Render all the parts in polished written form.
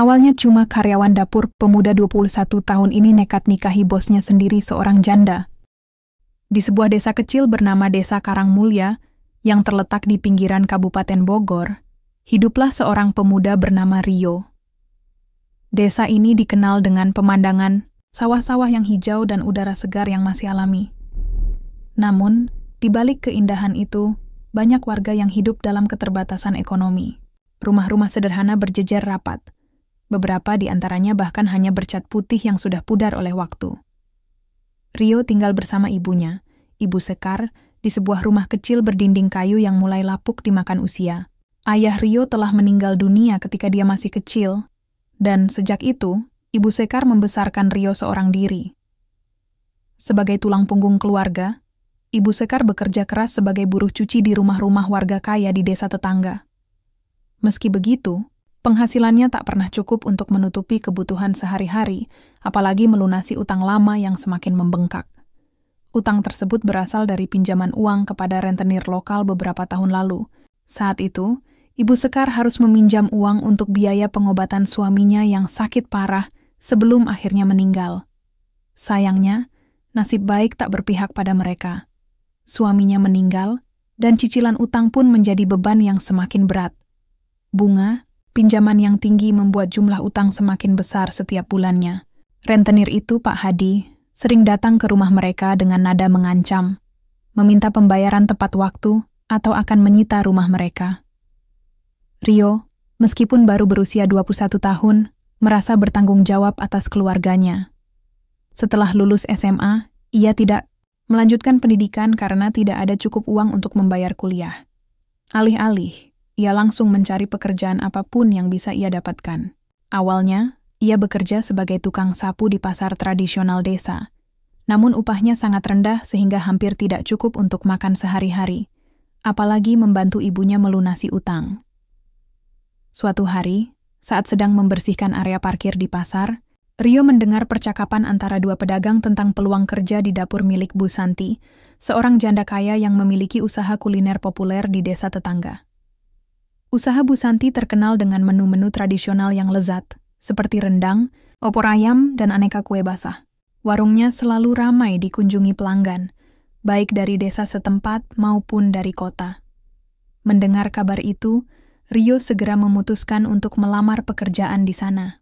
Awalnya cuma karyawan dapur, pemuda 21 tahun ini nekat nikahi bosnya sendiri, seorang janda. Di sebuah desa kecil bernama Desa Karangmulya, yang terletak di pinggiran Kabupaten Bogor, hiduplah seorang pemuda bernama Rio. Desa ini dikenal dengan pemandangan sawah-sawah yang hijau dan udara segar yang masih alami. Namun, di balik keindahan itu, banyak warga yang hidup dalam keterbatasan ekonomi. Rumah-rumah sederhana berjejer rapat. Beberapa di antaranya bahkan hanya bercat putih yang sudah pudar oleh waktu. Rio tinggal bersama ibunya, Ibu Sekar, di sebuah rumah kecil berdinding kayu yang mulai lapuk dimakan usia. Ayah Rio telah meninggal dunia ketika dia masih kecil, dan sejak itu, Ibu Sekar membesarkan Rio seorang diri. Sebagai tulang punggung keluarga, Ibu Sekar bekerja keras sebagai buruh cuci di rumah-rumah warga kaya di desa tetangga. Meski begitu, penghasilannya tak pernah cukup untuk menutupi kebutuhan sehari-hari, apalagi melunasi utang lama yang semakin membengkak. Utang tersebut berasal dari pinjaman uang kepada rentenir lokal beberapa tahun lalu. Saat itu, Ibu Sekar harus meminjam uang untuk biaya pengobatan suaminya yang sakit parah sebelum akhirnya meninggal. Sayangnya, nasib baik tak berpihak pada mereka. Suaminya meninggal, dan cicilan utang pun menjadi beban yang semakin berat. Bunga, pinjaman yang tinggi membuat jumlah utang semakin besar setiap bulannya. Rentenir itu, Pak Hadi, sering datang ke rumah mereka dengan nada mengancam, meminta pembayaran tepat waktu atau akan menyita rumah mereka. Rio, meskipun baru berusia 21 tahun, merasa bertanggung jawab atas keluarganya. Setelah lulus SMA, ia tidak melanjutkan pendidikan karena tidak ada cukup uang untuk membayar kuliah. Alih-alih, ia langsung mencari pekerjaan apapun yang bisa ia dapatkan. Awalnya, ia bekerja sebagai tukang sapu di pasar tradisional desa. Namun upahnya sangat rendah sehingga hampir tidak cukup untuk makan sehari-hari, apalagi membantu ibunya melunasi utang. Suatu hari, saat sedang membersihkan area parkir di pasar, Rio mendengar percakapan antara dua pedagang tentang peluang kerja di dapur milik Bu Santi, seorang janda kaya yang memiliki usaha kuliner populer di desa tetangga. Usaha Bu Santi terkenal dengan menu-menu tradisional yang lezat, seperti rendang, opor ayam, dan aneka kue basah. Warungnya selalu ramai dikunjungi pelanggan, baik dari desa setempat maupun dari kota. Mendengar kabar itu, Rio segera memutuskan untuk melamar pekerjaan di sana.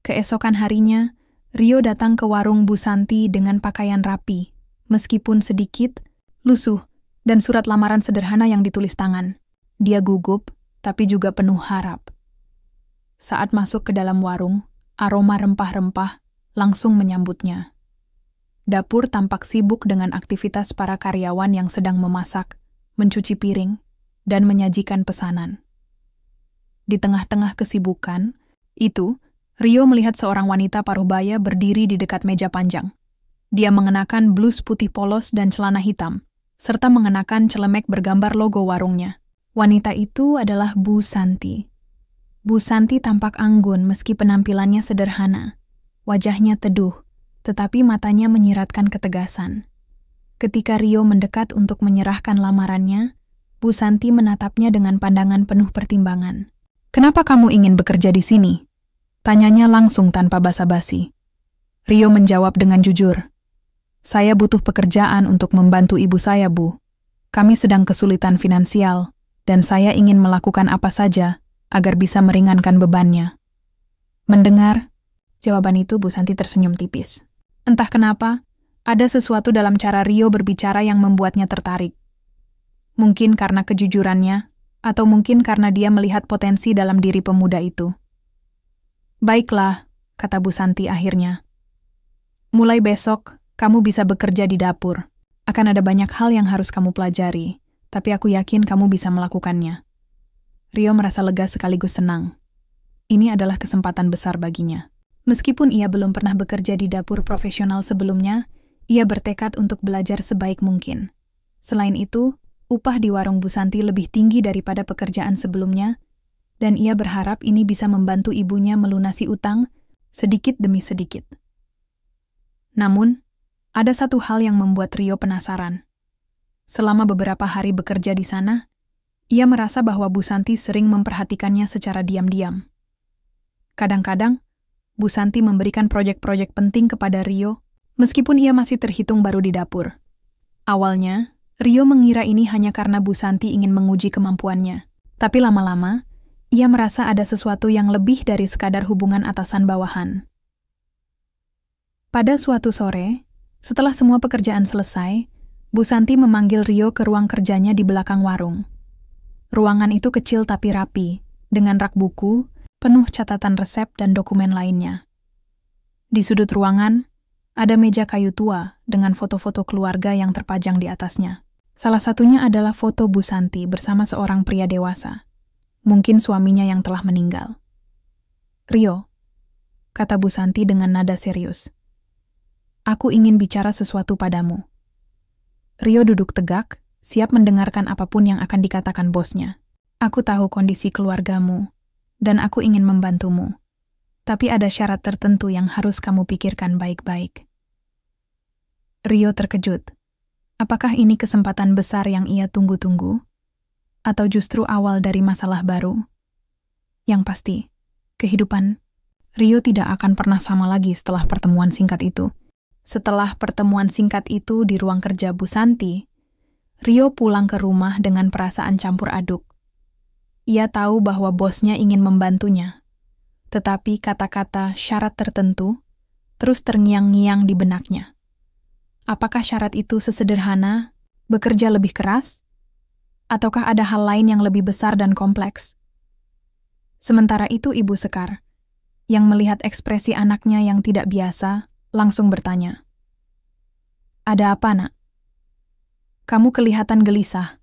Keesokan harinya, Rio datang ke warung Bu Santi dengan pakaian rapi, meskipun sedikit, lusuh, dan surat lamaran sederhana yang ditulis tangan. Dia gugup, tapi juga penuh harap. Saat masuk ke dalam warung, aroma rempah-rempah langsung menyambutnya. Dapur tampak sibuk dengan aktivitas para karyawan yang sedang memasak, mencuci piring, dan menyajikan pesanan. Di tengah-tengah kesibukan itu, Rio melihat seorang wanita paruh-baya berdiri di dekat meja panjang. Dia mengenakan blus putih polos dan celana hitam, serta mengenakan celemek bergambar logo warungnya. Wanita itu adalah Bu Santi. Bu Santi tampak anggun meski penampilannya sederhana. Wajahnya teduh, tetapi matanya menyiratkan ketegasan. Ketika Rio mendekat untuk menyerahkan lamarannya, Bu Santi menatapnya dengan pandangan penuh pertimbangan. "Kenapa kamu ingin bekerja di sini?" Tanyanya langsung tanpa basa-basi. Rio menjawab dengan jujur. "Saya butuh pekerjaan untuk membantu ibu saya, Bu. Kami sedang kesulitan finansial, dan saya ingin melakukan apa saja agar bisa meringankan bebannya." Mendengar jawaban itu, Bu Santi tersenyum tipis. Entah kenapa, ada sesuatu dalam cara Rio berbicara yang membuatnya tertarik. Mungkin karena kejujurannya, atau mungkin karena dia melihat potensi dalam diri pemuda itu. "Baiklah," kata Bu Santi akhirnya. "Mulai besok, kamu bisa bekerja di dapur. Akan ada banyak hal yang harus kamu pelajari, tapi aku yakin kamu bisa melakukannya." Rio merasa lega sekaligus senang. Ini adalah kesempatan besar baginya. Meskipun ia belum pernah bekerja di dapur profesional sebelumnya, ia bertekad untuk belajar sebaik mungkin. Selain itu, upah di warung Bu Santi lebih tinggi daripada pekerjaan sebelumnya, dan ia berharap ini bisa membantu ibunya melunasi utang sedikit demi sedikit. Namun, ada satu hal yang membuat Rio penasaran. Selama beberapa hari bekerja di sana, ia merasa bahwa Bu Santi sering memperhatikannya secara diam-diam. Kadang-kadang, Bu Santi memberikan proyek-proyek penting kepada Rio, meskipun ia masih terhitung baru di dapur. Awalnya, Rio mengira ini hanya karena Bu Santi ingin menguji kemampuannya. Tapi lama-lama, ia merasa ada sesuatu yang lebih dari sekadar hubungan atasan-bawahan. Pada suatu sore, setelah semua pekerjaan selesai, Bu Santi memanggil Rio ke ruang kerjanya di belakang warung. Ruangan itu kecil tapi rapi, dengan rak buku, penuh catatan resep dan dokumen lainnya. Di sudut ruangan, ada meja kayu tua dengan foto-foto keluarga yang terpajang di atasnya. Salah satunya adalah foto Bu Santi bersama seorang pria dewasa, mungkin suaminya yang telah meninggal. "Rio," kata Bu Santi dengan nada serius, "aku ingin bicara sesuatu padamu." Rio duduk tegak, siap mendengarkan apapun yang akan dikatakan bosnya. "Aku tahu kondisi keluargamu, dan aku ingin membantumu. Tapi ada syarat tertentu yang harus kamu pikirkan baik-baik." Rio terkejut. Apakah ini kesempatan besar yang ia tunggu-tunggu? Atau justru awal dari masalah baru? Yang pasti, kehidupan Rio tidak akan pernah sama lagi setelah pertemuan singkat itu. Setelah pertemuan singkat itu di ruang kerja Bu Santi, Rio pulang ke rumah dengan perasaan campur aduk. Ia tahu bahwa bosnya ingin membantunya, tetapi kata-kata syarat tertentu terus terngiang-ngiang di benaknya. Apakah syarat itu sesederhana, bekerja lebih keras? Ataukah ada hal lain yang lebih besar dan kompleks? Sementara itu Ibu Sekar, yang melihat ekspresi anaknya yang tidak biasa, langsung bertanya, "Ada apa, Nak? Kamu kelihatan gelisah,"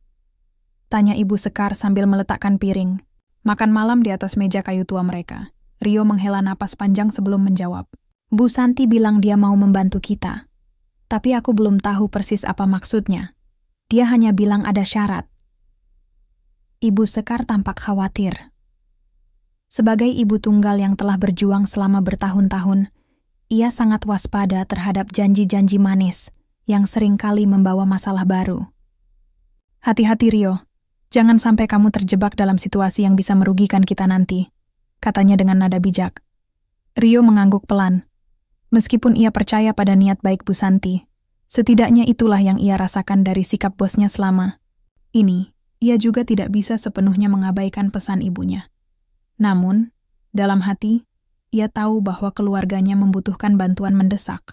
tanya Ibu Sekar sambil meletakkan piring makan malam di atas meja kayu tua mereka. Rio menghela napas panjang sebelum menjawab. "Bu Santi bilang dia mau membantu kita. Tapi aku belum tahu persis apa maksudnya. Dia hanya bilang ada syarat." Ibu Sekar tampak khawatir. Sebagai ibu tunggal yang telah berjuang selama bertahun-tahun, ia sangat waspada terhadap janji-janji manis yang seringkali membawa masalah baru. "Hati-hati Rio, jangan sampai kamu terjebak dalam situasi yang bisa merugikan kita nanti," katanya dengan nada bijak. Rio mengangguk pelan. Meskipun ia percaya pada niat baik Bu Santi, setidaknya itulah yang ia rasakan dari sikap bosnya selama ini. Ia juga tidak bisa sepenuhnya mengabaikan pesan ibunya. Namun, dalam hati, ia tahu bahwa keluarganya membutuhkan bantuan mendesak.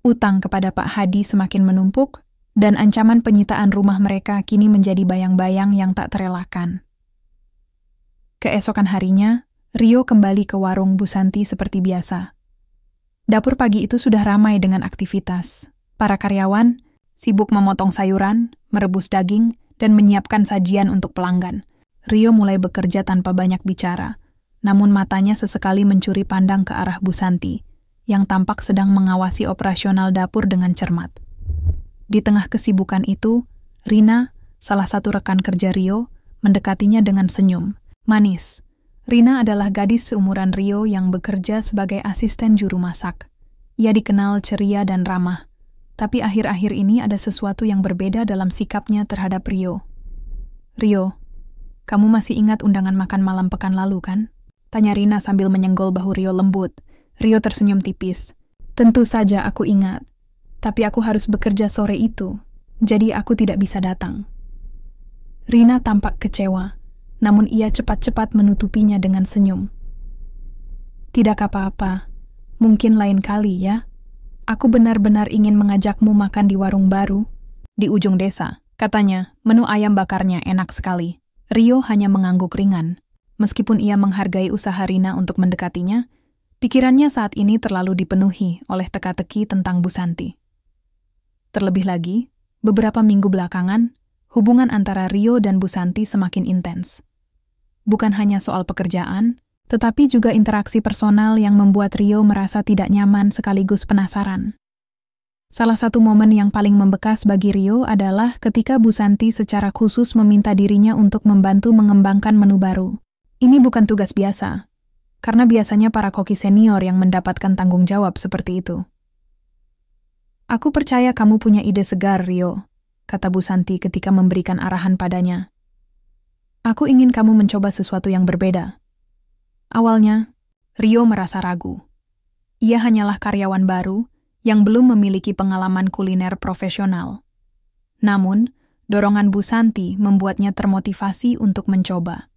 Utang kepada Pak Hadi semakin menumpuk, dan ancaman penyitaan rumah mereka kini menjadi bayang-bayang yang tak terelakkan. Keesokan harinya, Rio kembali ke warung Bu Santi seperti biasa. Dapur pagi itu sudah ramai dengan aktivitas. Para karyawan sibuk memotong sayuran, merebus daging, dan menyiapkan sajian untuk pelanggan. Rio mulai bekerja tanpa banyak bicara, namun matanya sesekali mencuri pandang ke arah Bu Santi, yang tampak sedang mengawasi operasional dapur dengan cermat. Di tengah kesibukan itu, Rina, salah satu rekan kerja Rio, mendekatinya dengan senyum manis. Rina adalah gadis seumuran Rio yang bekerja sebagai asisten juru masak. Ia dikenal ceria dan ramah, tapi akhir-akhir ini ada sesuatu yang berbeda dalam sikapnya terhadap Rio. "Rio, kamu masih ingat undangan makan malam pekan lalu, kan?" tanya Rina sambil menyenggol bahu Rio lembut. Rio tersenyum tipis. "Tentu saja aku ingat, tapi aku harus bekerja sore itu, jadi aku tidak bisa datang." Rina tampak kecewa, namun ia cepat-cepat menutupinya dengan senyum. "Tidak apa-apa, mungkin lain kali ya. Aku benar-benar ingin mengajakmu makan di warung baru di ujung desa," katanya. Menu ayam bakarnya enak sekali. Rio hanya mengangguk ringan. Meskipun ia menghargai usaha Rina untuk mendekatinya, pikirannya saat ini terlalu dipenuhi oleh teka-teki tentang Bu Santi. Terlebih lagi, beberapa minggu belakangan, hubungan antara Rio dan Bu Santi semakin intens. Bukan hanya soal pekerjaan, tetapi juga interaksi personal yang membuat Rio merasa tidak nyaman sekaligus penasaran. Salah satu momen yang paling membekas bagi Rio adalah ketika Bu Santi secara khusus meminta dirinya untuk membantu mengembangkan menu baru. Ini bukan tugas biasa, karena biasanya para koki senior yang mendapatkan tanggung jawab seperti itu. "Aku percaya kamu punya ide segar, Rio," kata Bu Santi ketika memberikan arahan padanya. "Aku ingin kamu mencoba sesuatu yang berbeda." Awalnya, Rio merasa ragu. Ia hanyalah karyawan baru yang belum memiliki pengalaman kuliner profesional. Namun, dorongan Bu Santi membuatnya termotivasi untuk mencoba.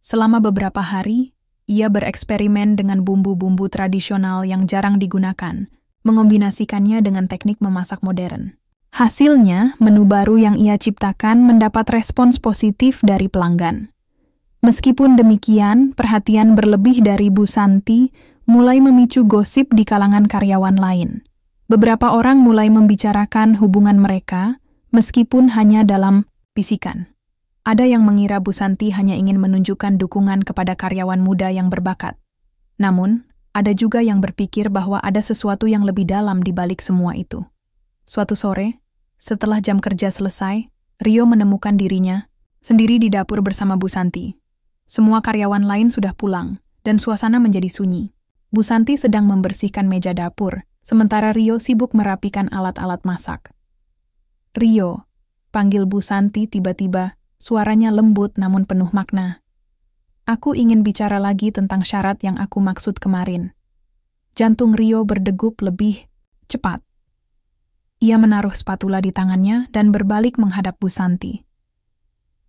Selama beberapa hari, ia bereksperimen dengan bumbu-bumbu tradisional yang jarang digunakan, mengombinasikannya dengan teknik memasak modern. Hasilnya, menu baru yang ia ciptakan mendapat respons positif dari pelanggan. Meskipun demikian, perhatian berlebih dari Bu Santi mulai memicu gosip di kalangan karyawan lain. Beberapa orang mulai membicarakan hubungan mereka, meskipun hanya dalam bisikan. Ada yang mengira Bu Santi hanya ingin menunjukkan dukungan kepada karyawan muda yang berbakat. Namun, ada juga yang berpikir bahwa ada sesuatu yang lebih dalam di balik semua itu. Suatu sore, setelah jam kerja selesai, Rio menemukan dirinya sendiri di dapur bersama Bu Santi. Semua karyawan lain sudah pulang, dan suasana menjadi sunyi. Bu Santi sedang membersihkan meja dapur, sementara Rio sibuk merapikan alat-alat masak. "Rio," panggil Bu Santi tiba-tiba, suaranya lembut namun penuh makna. "Aku ingin bicara lagi tentang syarat yang aku maksud kemarin." Jantung Rio berdegup lebih cepat. Ia menaruh spatula di tangannya dan berbalik menghadap Bu Santi.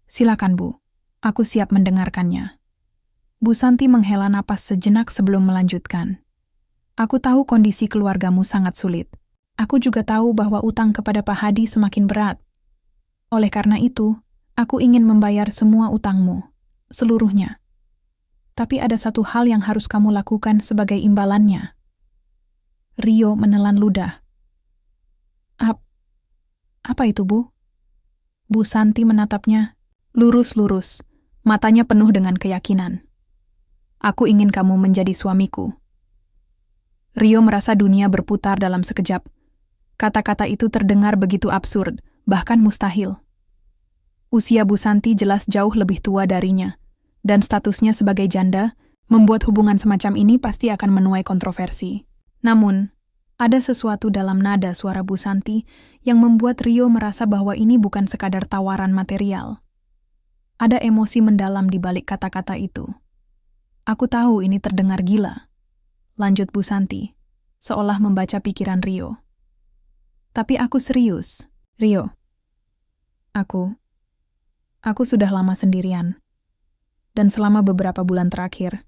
"Silakan, Bu. Aku siap mendengarkannya." Bu Santi menghela napas sejenak sebelum melanjutkan. "Aku tahu kondisi keluargamu sangat sulit. Aku juga tahu bahwa utang kepada Pak Hadi semakin berat. Oleh karena itu, aku ingin membayar semua utangmu, seluruhnya. Tapi ada satu hal yang harus kamu lakukan sebagai imbalannya." Rio menelan ludah. Apa itu, Bu?" Bu Santi menatapnya, lurus-lurus, matanya penuh dengan keyakinan. "Aku ingin kamu menjadi suamiku." Rio merasa dunia berputar dalam sekejap. Kata-kata itu terdengar begitu absurd, bahkan mustahil. Usia Bu Santi jelas jauh lebih tua darinya, dan statusnya sebagai janda membuat hubungan semacam ini pasti akan menuai kontroversi. Namun, ada sesuatu dalam nada suara Bu Santi yang membuat Rio merasa bahwa ini bukan sekadar tawaran material. Ada emosi mendalam di balik kata-kata itu. "Aku tahu ini terdengar gila," lanjut Bu Santi, seolah membaca pikiran Rio. "Tapi aku serius, Rio. Aku sudah lama sendirian. Dan selama beberapa bulan terakhir,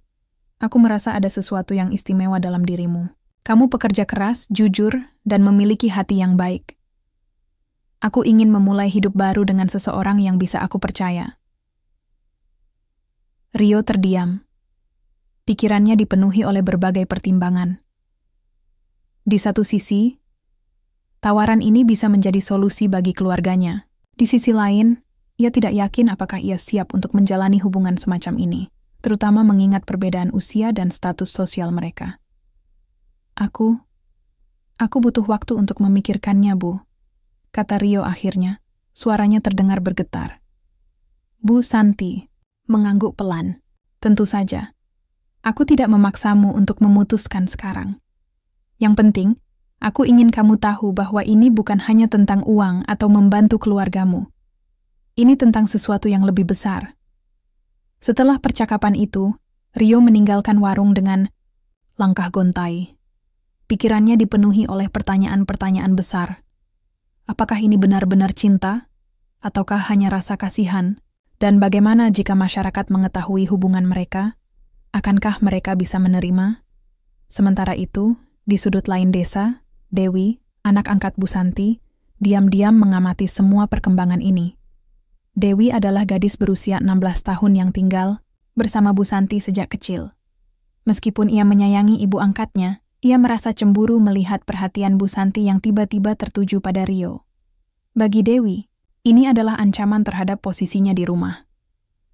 aku merasa ada sesuatu yang istimewa dalam dirimu. Kamu pekerja keras, jujur, dan memiliki hati yang baik. Aku ingin memulai hidup baru dengan seseorang yang bisa aku percaya." Rio terdiam. Pikirannya dipenuhi oleh berbagai pertimbangan. Di satu sisi, tawaran ini bisa menjadi solusi bagi keluarganya. Di sisi lain, ia tidak yakin apakah ia siap untuk menjalani hubungan semacam ini, terutama mengingat perbedaan usia dan status sosial mereka. Aku butuh waktu untuk memikirkannya, Bu," kata Rio akhirnya. Suaranya terdengar bergetar. Bu Santi mengangguk pelan. "Tentu saja. Aku tidak memaksamu untuk memutuskan sekarang. Yang penting, aku ingin kamu tahu bahwa ini bukan hanya tentang uang atau membantu keluargamu. Ini tentang sesuatu yang lebih besar." Setelah percakapan itu, Rio meninggalkan warung dengan langkah gontai. Pikirannya dipenuhi oleh pertanyaan-pertanyaan besar. Apakah ini benar-benar cinta? Ataukah hanya rasa kasihan? Dan bagaimana jika masyarakat mengetahui hubungan mereka? Akankah mereka bisa menerima? Sementara itu, di sudut lain desa, Dewi, anak angkat Bu Santi, diam-diam mengamati semua perkembangan ini. Dewi adalah gadis berusia 16 tahun yang tinggal bersama Bu Santi sejak kecil. Meskipun ia menyayangi ibu angkatnya, ia merasa cemburu melihat perhatian Bu Santi yang tiba-tiba tertuju pada Rio. Bagi Dewi, ini adalah ancaman terhadap posisinya di rumah.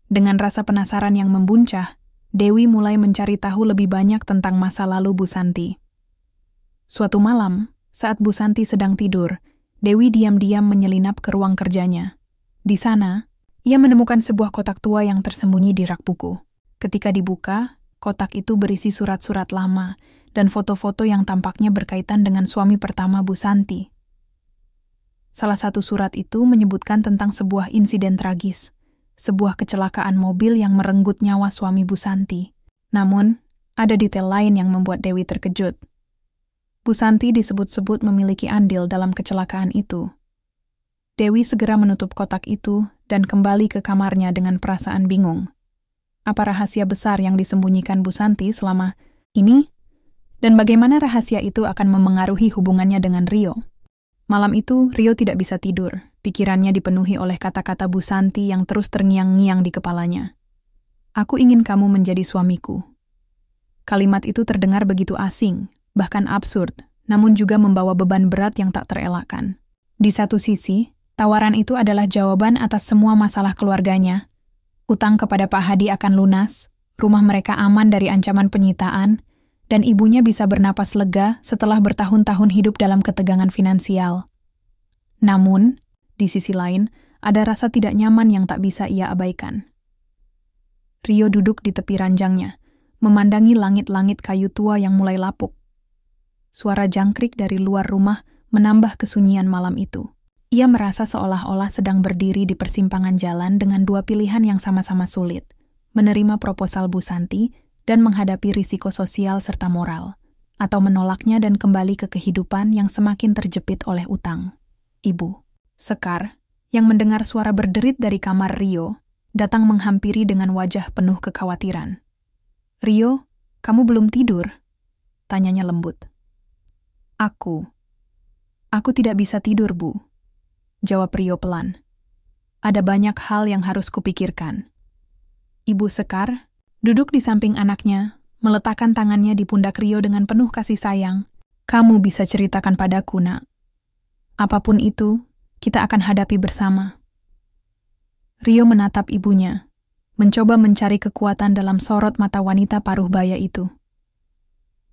Dengan rasa penasaran yang membuncah, Dewi mulai mencari tahu lebih banyak tentang masa lalu Bu Santi. Suatu malam, saat Bu Santi sedang tidur, Dewi diam-diam menyelinap ke ruang kerjanya. Di sana, ia menemukan sebuah kotak tua yang tersembunyi di rak buku. Ketika dibuka, kotak itu berisi surat-surat lama dan foto-foto yang tampaknya berkaitan dengan suami pertama Bu Santi. Salah satu surat itu menyebutkan tentang sebuah insiden tragis, sebuah kecelakaan mobil yang merenggut nyawa suami Bu Santi. Namun, ada detail lain yang membuat Dewi terkejut. Bu Santi disebut-sebut memiliki andil dalam kecelakaan itu. Dewi segera menutup kotak itu dan kembali ke kamarnya dengan perasaan bingung. Apa rahasia besar yang disembunyikan Bu Santi selama ini? Dan bagaimana rahasia itu akan memengaruhi hubungannya dengan Rio? Malam itu, Rio tidak bisa tidur. Pikirannya dipenuhi oleh kata-kata Bu Santi yang terus terngiang-ngiang di kepalanya. Aku ingin kamu menjadi suamiku. Kalimat itu terdengar begitu asing, bahkan absurd, namun juga membawa beban berat yang tak terelakkan. Di satu sisi, tawaran itu adalah jawaban atas semua masalah keluarganya. Utang kepada Pak Hadi akan lunas, rumah mereka aman dari ancaman penyitaan, dan ibunya bisa bernapas lega setelah bertahun-tahun hidup dalam ketegangan finansial. Namun, di sisi lain, ada rasa tidak nyaman yang tak bisa ia abaikan. Rio duduk di tepi ranjangnya, memandangi langit-langit kayu tua yang mulai lapuk. Suara jangkrik dari luar rumah menambah kesunyian malam itu. Ia merasa seolah-olah sedang berdiri di persimpangan jalan dengan dua pilihan yang sama-sama sulit, menerima proposal Bu Santi dan menghadapi risiko sosial serta moral, atau menolaknya dan kembali ke kehidupan yang semakin terjepit oleh utang. Ibu Sekar, yang mendengar suara berderit dari kamar Rio, datang menghampiri dengan wajah penuh kekhawatiran. "Rio, kamu belum tidur?" tanyanya lembut. Aku tidak bisa tidur, Bu," jawab Rio pelan. "Ada banyak hal yang harus kupikirkan." Ibu Sekar duduk di samping anaknya, meletakkan tangannya di pundak Rio dengan penuh kasih sayang. "Kamu bisa ceritakan padaku, Nak. Apapun itu, kita akan hadapi bersama." Rio menatap ibunya, mencoba mencari kekuatan dalam sorot mata wanita paruh baya itu.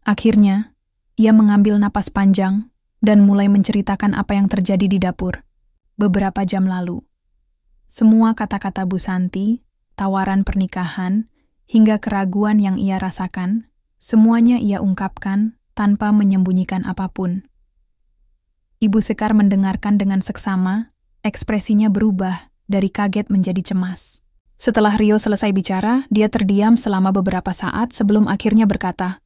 Akhirnya, ia mengambil napas panjang dan mulai menceritakan apa yang terjadi di dapur beberapa jam lalu. Semua kata-kata Bu Santi, tawaran pernikahan, hingga keraguan yang ia rasakan, semuanya ia ungkapkan tanpa menyembunyikan apapun. Ibu Sekar mendengarkan dengan seksama, ekspresinya berubah dari kaget menjadi cemas. Setelah Rio selesai bicara, dia terdiam selama beberapa saat sebelum akhirnya berkata,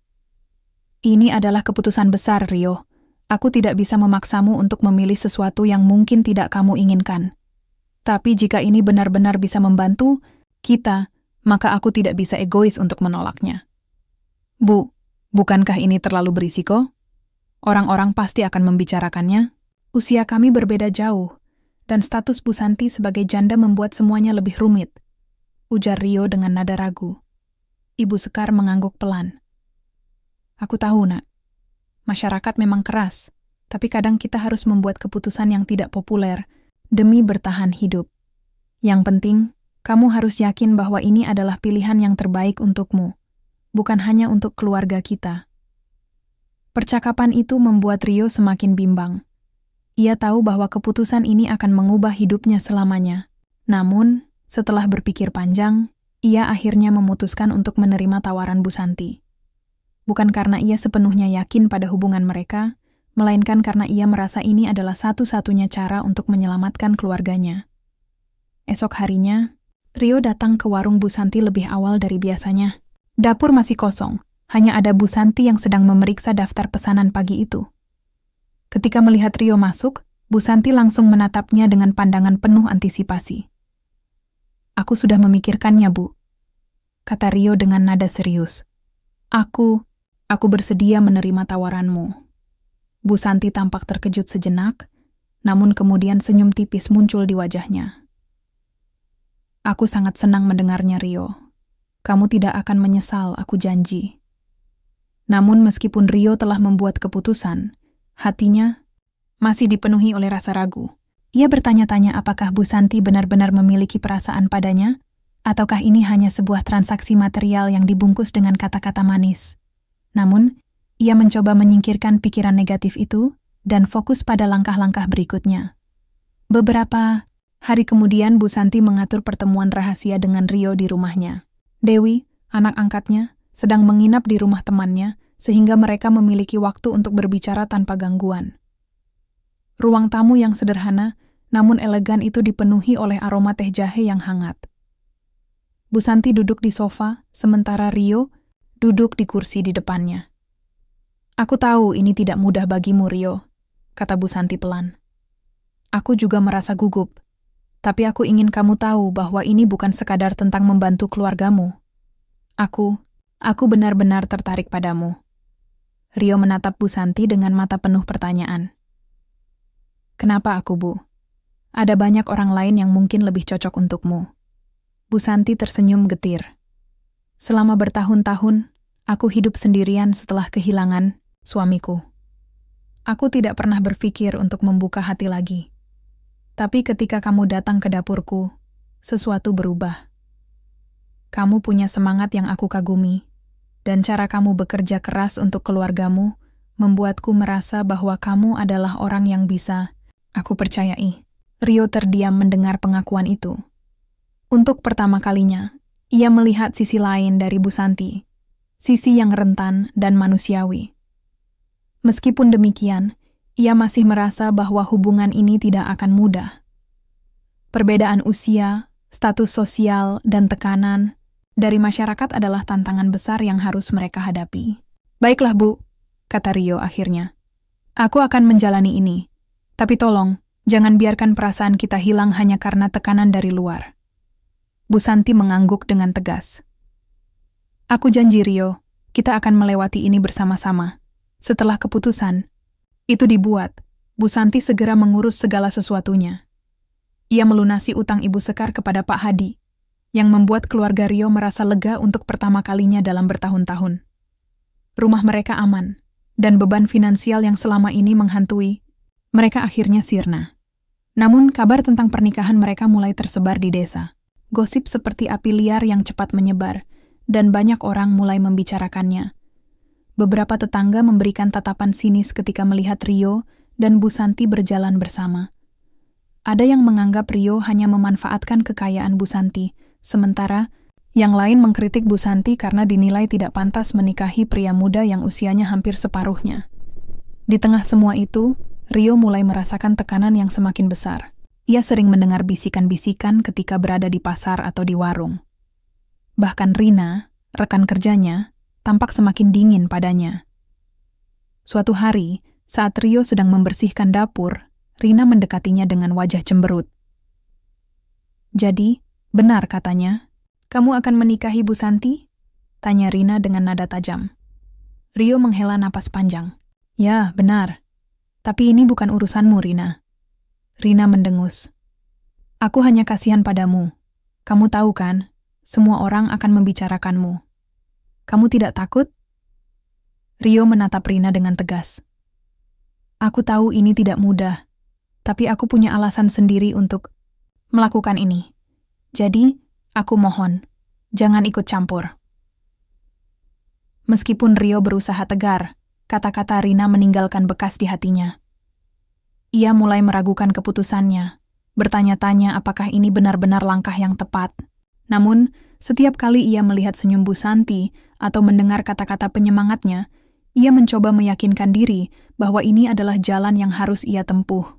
"Ini adalah keputusan besar, Rio. Aku tidak bisa memaksamu untuk memilih sesuatu yang mungkin tidak kamu inginkan. Tapi jika ini benar-benar bisa membantu kita, maka aku tidak bisa egois untuk menolaknya." "Bu, bukankah ini terlalu berisiko? Orang-orang pasti akan membicarakannya. Usia kami berbeda jauh, dan status Bu Santi sebagai janda membuat semuanya lebih rumit," ujar Rio dengan nada ragu. Ibu Sekar mengangguk pelan. "Aku tahu, Nak. Masyarakat memang keras, tapi kadang kita harus membuat keputusan yang tidak populer demi bertahan hidup. Yang penting, kamu harus yakin bahwa ini adalah pilihan yang terbaik untukmu, bukan hanya untuk keluarga kita." Percakapan itu membuat Rio semakin bimbang. Ia tahu bahwa keputusan ini akan mengubah hidupnya selamanya. Namun, setelah berpikir panjang, ia akhirnya memutuskan untuk menerima tawaran Bu Santi. Bukan karena ia sepenuhnya yakin pada hubungan mereka, melainkan karena ia merasa ini adalah satu-satunya cara untuk menyelamatkan keluarganya. Esok harinya, Rio datang ke warung Bu Santi lebih awal dari biasanya. Dapur masih kosong, hanya ada Bu Santi yang sedang memeriksa daftar pesanan pagi itu. Ketika melihat Rio masuk, Bu Santi langsung menatapnya dengan pandangan penuh antisipasi. "Aku sudah memikirkannya, Bu," kata Rio dengan nada serius. Aku bersedia menerima tawaranmu." Bu Santi tampak terkejut sejenak, namun kemudian senyum tipis muncul di wajahnya. "Aku sangat senang mendengarnya, Rio. Kamu tidak akan menyesal, aku janji." Namun meskipun Rio telah membuat keputusan, hatinya masih dipenuhi oleh rasa ragu. Ia bertanya-tanya apakah Bu Santi benar-benar memiliki perasaan padanya, ataukah ini hanya sebuah transaksi material yang dibungkus dengan kata-kata manis. Namun, ia mencoba menyingkirkan pikiran negatif itu dan fokus pada langkah-langkah berikutnya. Beberapa hari kemudian, Bu Santi mengatur pertemuan rahasia dengan Rio di rumahnya. Dewi, anak angkatnya, sedang menginap di rumah temannya, sehingga mereka memiliki waktu untuk berbicara tanpa gangguan. Ruang tamu yang sederhana, namun elegan itu dipenuhi oleh aroma teh jahe yang hangat. Bu Santi duduk di sofa, sementara Rio duduk di kursi di depannya. "Aku tahu ini tidak mudah bagimu, Rio," kata Bu Santi pelan. "Aku juga merasa gugup, tapi aku ingin kamu tahu bahwa ini bukan sekadar tentang membantu keluargamu. Aku benar-benar tertarik padamu." Rio menatap Bu Santi dengan mata penuh pertanyaan. "Kenapa aku, Bu? Ada banyak orang lain yang mungkin lebih cocok untukmu." Bu Santi tersenyum getir. "Selama bertahun-tahun, aku hidup sendirian setelah kehilangan suamiku. Aku tidak pernah berpikir untuk membuka hati lagi. Tapi ketika kamu datang ke dapurku, sesuatu berubah. Kamu punya semangat yang aku kagumi, dan cara kamu bekerja keras untuk keluargamu membuatku merasa bahwa kamu adalah orang yang bisa aku percayai." Rio terdiam mendengar pengakuan itu. Untuk pertama kalinya, ia melihat sisi lain dari Bu Santi, sisi yang rentan dan manusiawi. Meskipun demikian, ia masih merasa bahwa hubungan ini tidak akan mudah. Perbedaan usia, status sosial, dan tekanan dari masyarakat adalah tantangan besar yang harus mereka hadapi. "Baiklah, Bu," kata Rio akhirnya. "Aku akan menjalani ini. Tapi tolong, jangan biarkan perasaan kita hilang hanya karena tekanan dari luar." Bu Santi mengangguk dengan tegas. "Aku janji, Rio, kita akan melewati ini bersama-sama." Setelah keputusan itu dibuat, Bu Santi segera mengurus segala sesuatunya. Ia melunasi utang Ibu Sekar kepada Pak Hadi, yang membuat keluarga Rio merasa lega untuk pertama kalinya dalam bertahun-tahun. Rumah mereka aman, dan beban finansial yang selama ini menghantui mereka akhirnya sirna. Namun kabar tentang pernikahan mereka mulai tersebar di desa. Gosip seperti api liar yang cepat menyebar, dan banyak orang mulai membicarakannya. Beberapa tetangga memberikan tatapan sinis ketika melihat Rio dan Bu Santi berjalan bersama. Ada yang menganggap Rio hanya memanfaatkan kekayaan Bu Santi, sementara yang lain mengkritik Bu Santi karena dinilai tidak pantas menikahi pria muda yang usianya hampir separuhnya. Di tengah semua itu, Rio mulai merasakan tekanan yang semakin besar. Ia sering mendengar bisikan-bisikan ketika berada di pasar atau di warung. Bahkan Rina, rekan kerjanya, tampak semakin dingin padanya. Suatu hari, saat Rio sedang membersihkan dapur, Rina mendekatinya dengan wajah cemberut. "Jadi, benar katanya, kamu akan menikahi Bu Santi?" tanya Rina dengan nada tajam. Rio menghela napas panjang. "Ya, benar. Tapi ini bukan urusanmu, Rina." Rina mendengus. "Aku hanya kasihan padamu. Kamu tahu kan, semua orang akan membicarakanmu. Kamu tidak takut?" Rio menatap Rina dengan tegas. "Aku tahu ini tidak mudah, tapi aku punya alasan sendiri untuk melakukan ini. Jadi, aku mohon, jangan ikut campur." Meskipun Rio berusaha tegar, kata-kata Rina meninggalkan bekas di hatinya. Ia mulai meragukan keputusannya, bertanya-tanya apakah ini benar-benar langkah yang tepat. Namun, setiap kali ia melihat senyum Bu Santi atau mendengar kata-kata penyemangatnya, ia mencoba meyakinkan diri bahwa ini adalah jalan yang harus ia tempuh.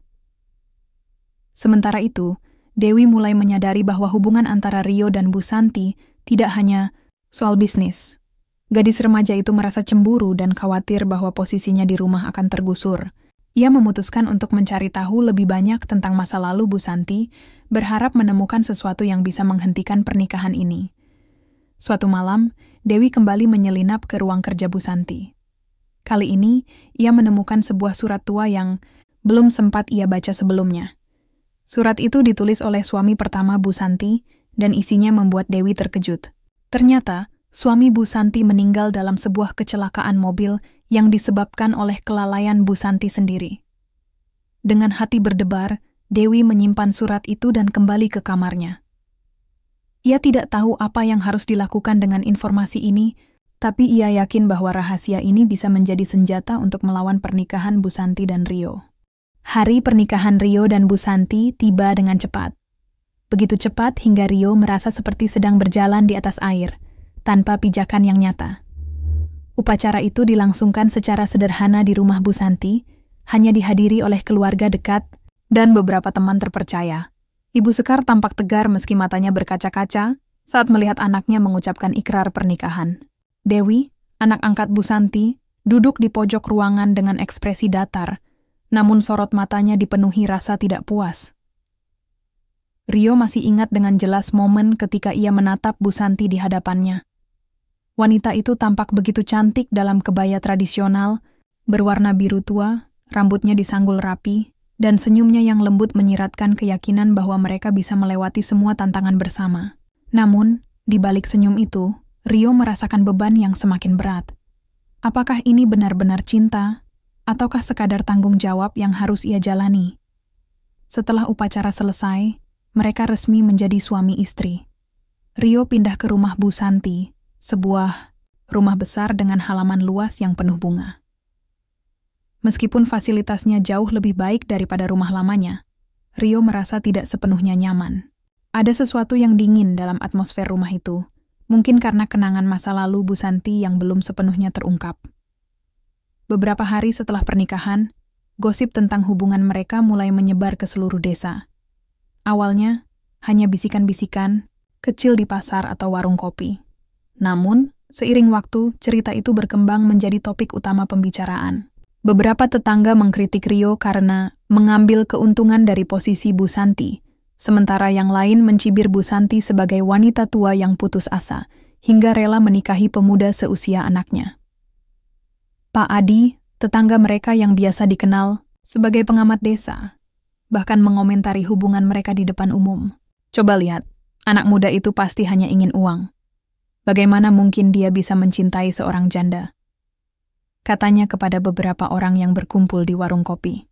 Sementara itu, Dewi mulai menyadari bahwa hubungan antara Rio dan Bu Santi tidak hanya soal bisnis. Gadis remaja itu merasa cemburu dan khawatir bahwa posisinya di rumah akan tergusur. Ia memutuskan untuk mencari tahu lebih banyak tentang masa lalu Bu Santi, berharap menemukan sesuatu yang bisa menghentikan pernikahan ini. Suatu malam, Dewi kembali menyelinap ke ruang kerja Bu Santi. Kali ini, ia menemukan sebuah surat tua yang belum sempat ia baca sebelumnya. Surat itu ditulis oleh suami pertama Bu Santi, dan isinya membuat Dewi terkejut. Ternyata, suami Bu Santi meninggal dalam sebuah kecelakaan mobil yang disebabkan oleh kelalaian Bu Santi sendiri. Dengan hati berdebar, Dewi menyimpan surat itu dan kembali ke kamarnya. Ia tidak tahu apa yang harus dilakukan dengan informasi ini, tapi ia yakin bahwa rahasia ini bisa menjadi senjata untuk melawan pernikahan Bu Santi dan Rio. Hari pernikahan Rio dan Bu Santi tiba dengan cepat. Begitu cepat hingga Rio merasa seperti sedang berjalan di atas air, tanpa pijakan yang nyata. Upacara itu dilangsungkan secara sederhana di rumah Bu Santi, hanya dihadiri oleh keluarga dekat dan beberapa teman terpercaya. Ibu Sekar tampak tegar meski matanya berkaca-kaca saat melihat anaknya mengucapkan ikrar pernikahan. Dewi, anak angkat Bu Santi, duduk di pojok ruangan dengan ekspresi datar, namun sorot matanya dipenuhi rasa tidak puas. Rio masih ingat dengan jelas momen ketika ia menatap Bu Santi di hadapannya. Wanita itu tampak begitu cantik dalam kebaya tradisional, berwarna biru tua, rambutnya disanggul rapi, dan senyumnya yang lembut menyiratkan keyakinan bahwa mereka bisa melewati semua tantangan bersama. Namun, di balik senyum itu, Rio merasakan beban yang semakin berat. Apakah ini benar-benar cinta, ataukah sekadar tanggung jawab yang harus ia jalani? Setelah upacara selesai, mereka resmi menjadi suami istri. Rio pindah ke rumah Bu Santi, sebuah rumah besar dengan halaman luas yang penuh bunga. Meskipun fasilitasnya jauh lebih baik daripada rumah lamanya, Rio merasa tidak sepenuhnya nyaman. Ada sesuatu yang dingin dalam atmosfer rumah itu, mungkin karena kenangan masa lalu Bu Santi yang belum sepenuhnya terungkap. Beberapa hari setelah pernikahan, gosip tentang hubungan mereka mulai menyebar ke seluruh desa. Awalnya, hanya bisikan-bisikan, kecil di pasar atau warung kopi. Namun, seiring waktu, cerita itu berkembang menjadi topik utama pembicaraan. Beberapa tetangga mengkritik Rio karena mengambil keuntungan dari posisi Bu Santi, sementara yang lain mencibir Bu Santi sebagai wanita tua yang putus asa, hingga rela menikahi pemuda seusia anaknya. Pak Adi, tetangga mereka yang biasa dikenal sebagai pengamat desa, bahkan mengomentari hubungan mereka di depan umum. Coba lihat, anak muda itu pasti hanya ingin uang. Bagaimana mungkin dia bisa mencintai seorang janda? Katanya kepada beberapa orang yang berkumpul di warung kopi.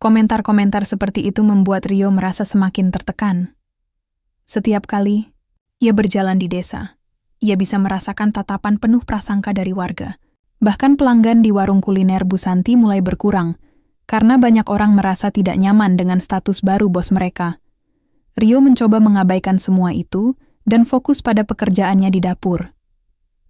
Komentar-komentar seperti itu membuat Rio merasa semakin tertekan. Setiap kali ia berjalan di desa, ia bisa merasakan tatapan penuh prasangka dari warga. Bahkan pelanggan di warung kuliner Bu Santi mulai berkurang, karena banyak orang merasa tidak nyaman dengan status baru bos mereka. Rio mencoba mengabaikan semua itu dan fokus pada pekerjaannya di dapur.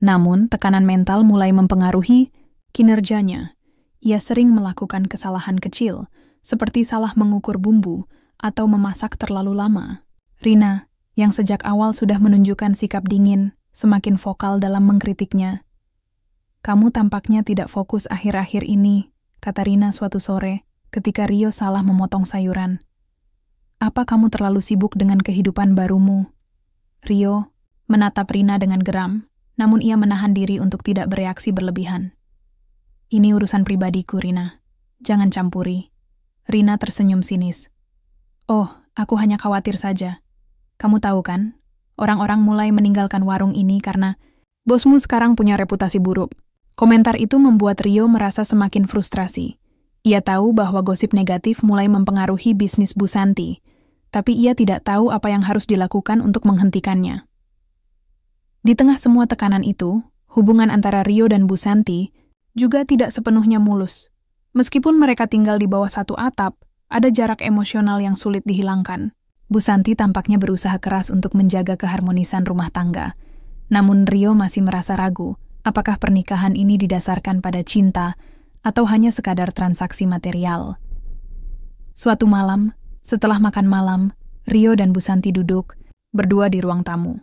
Namun, tekanan mental mulai mempengaruhi kinerjanya. Ia sering melakukan kesalahan kecil, seperti salah mengukur bumbu atau memasak terlalu lama. Rina, yang sejak awal sudah menunjukkan sikap dingin, semakin vokal dalam mengkritiknya. "Kamu tampaknya tidak fokus akhir-akhir ini," kata Rina suatu sore, ketika Rio salah memotong sayuran. "Apa kamu terlalu sibuk dengan kehidupan barumu?" Rio menatap Rina dengan geram, namun ia menahan diri untuk tidak bereaksi berlebihan. "Ini urusan pribadiku, Rina. Jangan campuri." Rina tersenyum sinis. "Oh, aku hanya khawatir saja. Kamu tahu kan, orang-orang mulai meninggalkan warung ini karena bosmu sekarang punya reputasi buruk." Komentar itu membuat Rio merasa semakin frustrasi. Ia tahu bahwa gosip negatif mulai mempengaruhi bisnis Bu Santi, tapi ia tidak tahu apa yang harus dilakukan untuk menghentikannya. Di tengah semua tekanan itu, hubungan antara Rio dan Bu Santi juga tidak sepenuhnya mulus. Meskipun mereka tinggal di bawah satu atap, ada jarak emosional yang sulit dihilangkan. Bu Santi tampaknya berusaha keras untuk menjaga keharmonisan rumah tangga. Namun Rio masih merasa ragu, apakah pernikahan ini didasarkan pada cinta atau hanya sekadar transaksi material. Suatu malam, setelah makan malam, Rio dan Bu Santi duduk berdua di ruang tamu.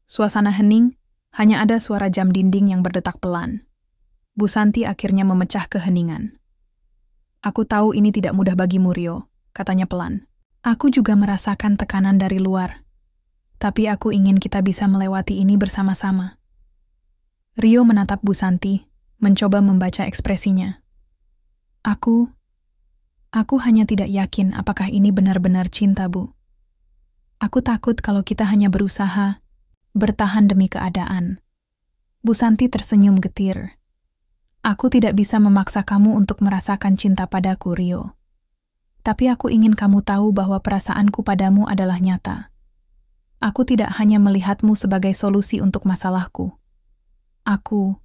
Suasana hening, hanya ada suara jam dinding yang berdetak pelan. Bu Santi akhirnya memecah keheningan. "Aku tahu ini tidak mudah bagimu, Rio," katanya pelan. "Aku juga merasakan tekanan dari luar. Tapi aku ingin kita bisa melewati ini bersama-sama." Rio menatap Bu Santi, mencoba membaca ekspresinya. Aku hanya tidak yakin apakah ini benar-benar cinta, Bu. Aku takut kalau kita hanya berusaha bertahan demi keadaan." Bu Santi tersenyum getir. "Aku tidak bisa memaksa kamu untuk merasakan cinta padaku, Rio. Tapi aku ingin kamu tahu bahwa perasaanku padamu adalah nyata. Aku tidak hanya melihatmu sebagai solusi untuk masalahku. Aku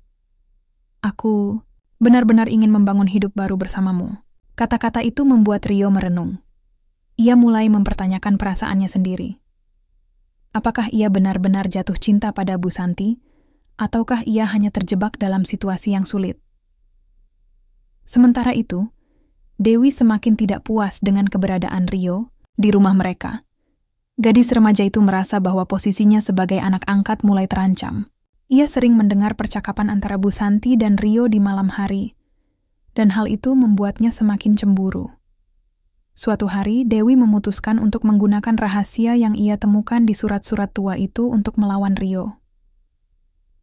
benar-benar ingin membangun hidup baru bersamamu." Kata-kata itu membuat Rio merenung. Ia mulai mempertanyakan perasaannya sendiri. Apakah ia benar-benar jatuh cinta pada Bu Santi, ataukah ia hanya terjebak dalam situasi yang sulit? Sementara itu, Dewi semakin tidak puas dengan keberadaan Rio di rumah mereka. Gadis remaja itu merasa bahwa posisinya sebagai anak angkat mulai terancam. Ia sering mendengar percakapan antara Bu Santi dan Rio di malam hari, dan hal itu membuatnya semakin cemburu. Suatu hari, Dewi memutuskan untuk menggunakan rahasia yang ia temukan di surat-surat tua itu untuk melawan Rio.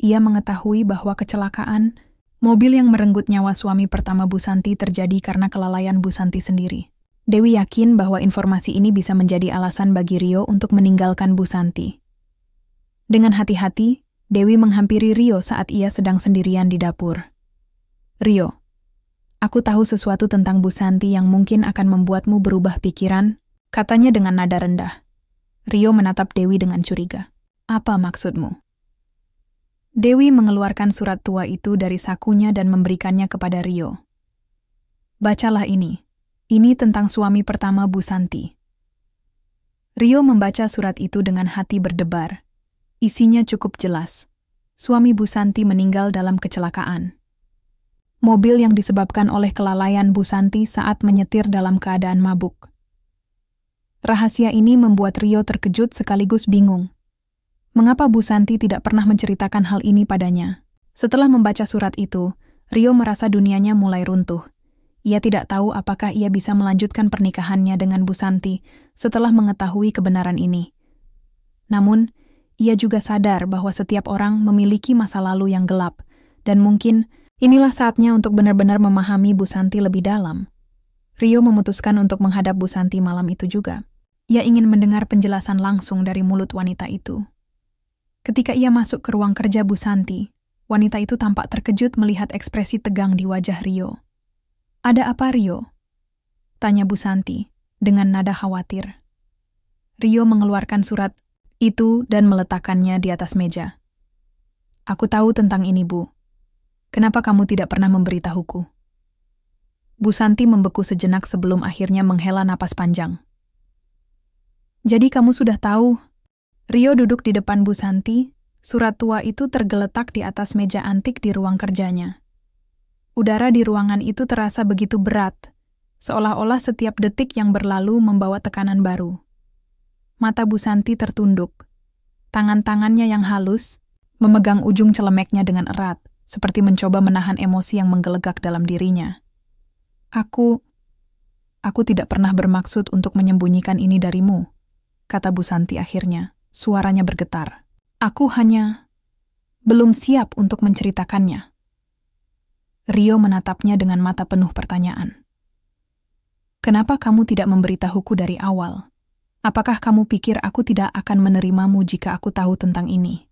Ia mengetahui bahwa kecelakaan mobil yang merenggut nyawa suami pertama Bu Santi terjadi karena kelalaian Bu Santi sendiri. Dewi yakin bahwa informasi ini bisa menjadi alasan bagi Rio untuk meninggalkan Bu Santi. Dengan hati-hati, Dewi menghampiri Rio saat ia sedang sendirian di dapur. "Rio, aku tahu sesuatu tentang Bu Santi yang mungkin akan membuatmu berubah pikiran," katanya dengan nada rendah. Rio menatap Dewi dengan curiga. "Apa maksudmu?" Dewi mengeluarkan surat tua itu dari sakunya dan memberikannya kepada Rio. "Bacalah ini. Ini tentang suami pertama Bu Santi." Rio membaca surat itu dengan hati berdebar. Isinya cukup jelas. Suami Bu Santi meninggal dalam kecelakaan. Mobil yang disebabkan oleh kelalaian Bu Santi saat menyetir dalam keadaan mabuk. Rahasia ini membuat Rio terkejut sekaligus bingung. Mengapa Bu Santi tidak pernah menceritakan hal ini padanya? Setelah membaca surat itu, Rio merasa dunianya mulai runtuh. Ia tidak tahu apakah ia bisa melanjutkan pernikahannya dengan Bu Santi setelah mengetahui kebenaran ini. Namun, ia juga sadar bahwa setiap orang memiliki masa lalu yang gelap, dan mungkin inilah saatnya untuk benar-benar memahami Bu Santi lebih dalam. Rio memutuskan untuk menghadap Bu Santi malam itu juga. Ia ingin mendengar penjelasan langsung dari mulut wanita itu. Ketika ia masuk ke ruang kerja Bu Santi, wanita itu tampak terkejut melihat ekspresi tegang di wajah Rio. "Ada apa, Rio?" tanya Bu Santi dengan nada khawatir. Rio mengeluarkan surat itu dan meletakkannya di atas meja. "Aku tahu tentang ini, Bu. Kenapa kamu tidak pernah memberitahuku?" Bu Santi membeku sejenak sebelum akhirnya menghela napas panjang. "Jadi kamu sudah tahu?" Rio duduk di depan Bu Santi, surat tua itu tergeletak di atas meja antik di ruang kerjanya. Udara di ruangan itu terasa begitu berat, seolah-olah setiap detik yang berlalu membawa tekanan baru. Mata Bu Santi tertunduk. Tangan-tangannya yang halus memegang ujung celemeknya dengan erat, seperti mencoba menahan emosi yang menggelegak dalam dirinya. Aku tidak pernah bermaksud untuk menyembunyikan ini darimu," kata Bu Santi akhirnya, suaranya bergetar. "Aku hanya belum siap untuk menceritakannya." Rio menatapnya dengan mata penuh pertanyaan. "Kenapa kamu tidak memberitahuku dari awal? Apakah kamu pikir aku tidak akan menerimamu jika aku tahu tentang ini?"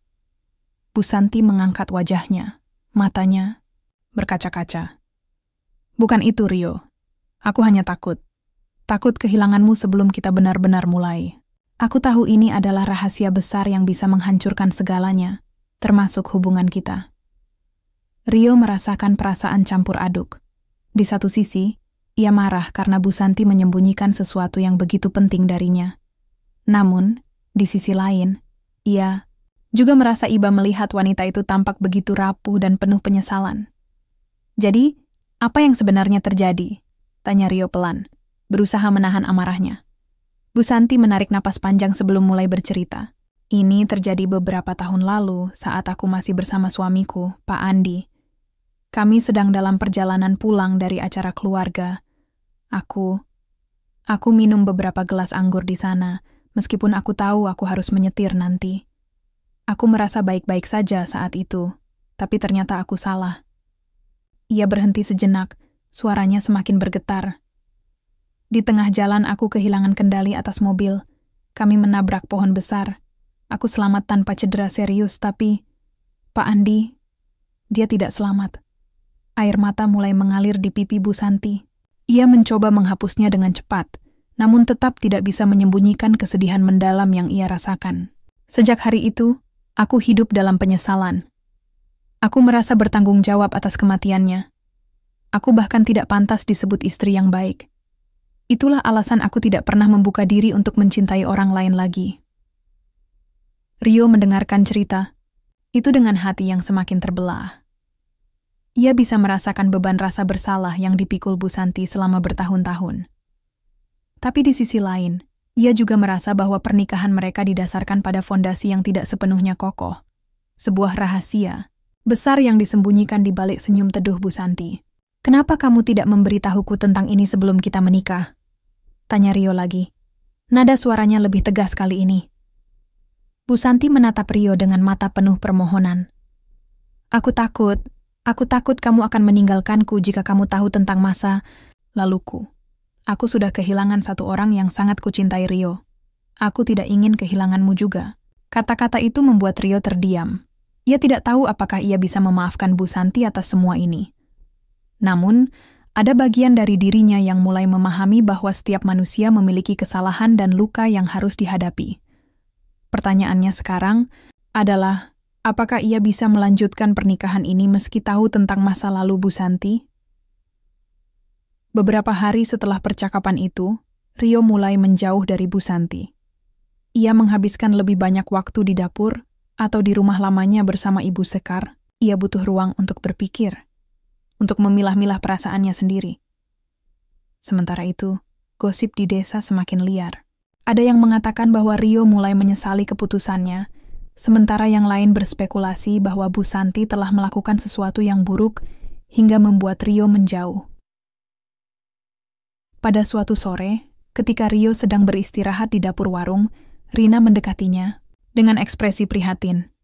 Bu Santi mengangkat wajahnya, matanya berkaca-kaca. "Bukan itu, Rio. Aku hanya takut. Takut kehilanganmu sebelum kita benar-benar mulai. Aku tahu ini adalah rahasia besar yang bisa menghancurkan segalanya, termasuk hubungan kita." Rio merasakan perasaan campur aduk. Di satu sisi, ia marah karena Bu Santi menyembunyikan sesuatu yang begitu penting darinya. Namun, di sisi lain, ia juga merasa iba melihat wanita itu tampak begitu rapuh dan penuh penyesalan. "Jadi, apa yang sebenarnya terjadi?" tanya Rio pelan, berusaha menahan amarahnya. Bu Santi menarik napas panjang sebelum mulai bercerita. "Ini terjadi beberapa tahun lalu saat aku masih bersama suamiku, Pak Andi. Kami sedang dalam perjalanan pulang dari acara keluarga. Aku minum beberapa gelas anggur di sana, meskipun aku tahu aku harus menyetir nanti. Aku merasa baik-baik saja saat itu, tapi ternyata aku salah." Ia berhenti sejenak, suaranya semakin bergetar. "Di tengah jalan aku kehilangan kendali atas mobil. Kami menabrak pohon besar. Aku selamat tanpa cedera serius, tapi Pak Andi, dia tidak selamat." Air mata mulai mengalir di pipi Bu Santi. Ia mencoba menghapusnya dengan cepat, namun tetap tidak bisa menyembunyikan kesedihan mendalam yang ia rasakan. "Sejak hari itu, aku hidup dalam penyesalan. Aku merasa bertanggung jawab atas kematiannya. Aku bahkan tidak pantas disebut istri yang baik. Itulah alasan aku tidak pernah membuka diri untuk mencintai orang lain lagi." Rio mendengarkan cerita itu dengan hati yang semakin terbelah. Ia bisa merasakan beban rasa bersalah yang dipikul Bu Santi selama bertahun-tahun. Tapi di sisi lain, ia juga merasa bahwa pernikahan mereka didasarkan pada fondasi yang tidak sepenuhnya kokoh. Sebuah rahasia besar yang disembunyikan di balik senyum teduh Bu Santi. "Kenapa kamu tidak memberitahuku tentang ini sebelum kita menikah?" tanya Rio lagi. Nada suaranya lebih tegas kali ini. Bu Santi menatap Rio dengan mata penuh permohonan. Aku takut kamu akan meninggalkanku jika kamu tahu tentang masa laluku. Aku sudah kehilangan satu orang yang sangat kucintai, Rio. Aku tidak ingin kehilanganmu juga." Kata-kata itu membuat Rio terdiam. Ia tidak tahu apakah ia bisa memaafkan Bu Santi atas semua ini. Namun, ada bagian dari dirinya yang mulai memahami bahwa setiap manusia memiliki kesalahan dan luka yang harus dihadapi. Pertanyaannya sekarang adalah, apakah ia bisa melanjutkan pernikahan ini meski tahu tentang masa lalu Bu Santi? Beberapa hari setelah percakapan itu, Rio mulai menjauh dari Bu Santi. Ia menghabiskan lebih banyak waktu di dapur atau di rumah lamanya bersama Ibu Sekar. Ia butuh ruang untuk berpikir, untuk memilah-milah perasaannya sendiri. Sementara itu, gosip di desa semakin liar. Ada yang mengatakan bahwa Rio mulai menyesali keputusannya, sementara yang lain berspekulasi bahwa Bu Santi telah melakukan sesuatu yang buruk hingga membuat Rio menjauh. Pada suatu sore, ketika Rio sedang beristirahat di dapur warung, Rina mendekatinya dengan ekspresi prihatin.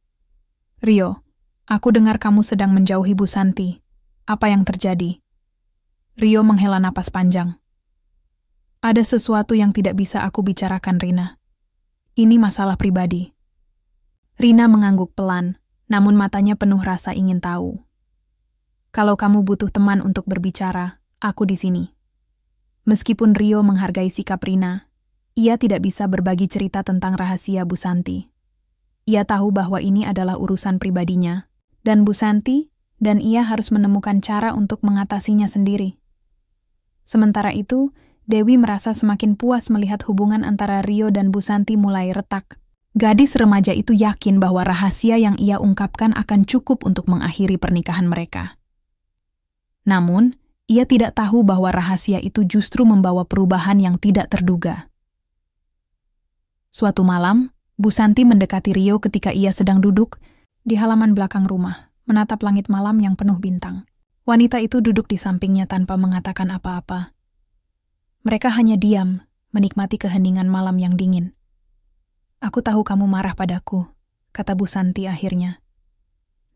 "Rio, aku dengar kamu sedang menjauhi Bu Santi. Apa yang terjadi?" Rio menghela napas panjang. "Ada sesuatu yang tidak bisa aku bicarakan, Rina. Ini masalah pribadi." Rina mengangguk pelan, namun matanya penuh rasa ingin tahu. "Kalau kamu butuh teman untuk berbicara, aku di sini." Meskipun Rio menghargai sikap Rina, ia tidak bisa berbagi cerita tentang rahasia Bu Santi. Ia tahu bahwa ini adalah urusan pribadinya, dan Bu Santi dan ia harus menemukan cara untuk mengatasinya sendiri. Sementara itu, Dewi merasa semakin puas melihat hubungan antara Rio dan Bu Santi mulai retak. Gadis remaja itu yakin bahwa rahasia yang ia ungkapkan akan cukup untuk mengakhiri pernikahan mereka. Namun, ia tidak tahu bahwa rahasia itu justru membawa perubahan yang tidak terduga. Suatu malam, Bu Santi mendekati Rio ketika ia sedang duduk di halaman belakang rumah, menatap langit malam yang penuh bintang. Wanita itu duduk di sampingnya tanpa mengatakan apa-apa. Mereka hanya diam, menikmati keheningan malam yang dingin. "Aku tahu kamu marah padaku," kata Bu Santi akhirnya.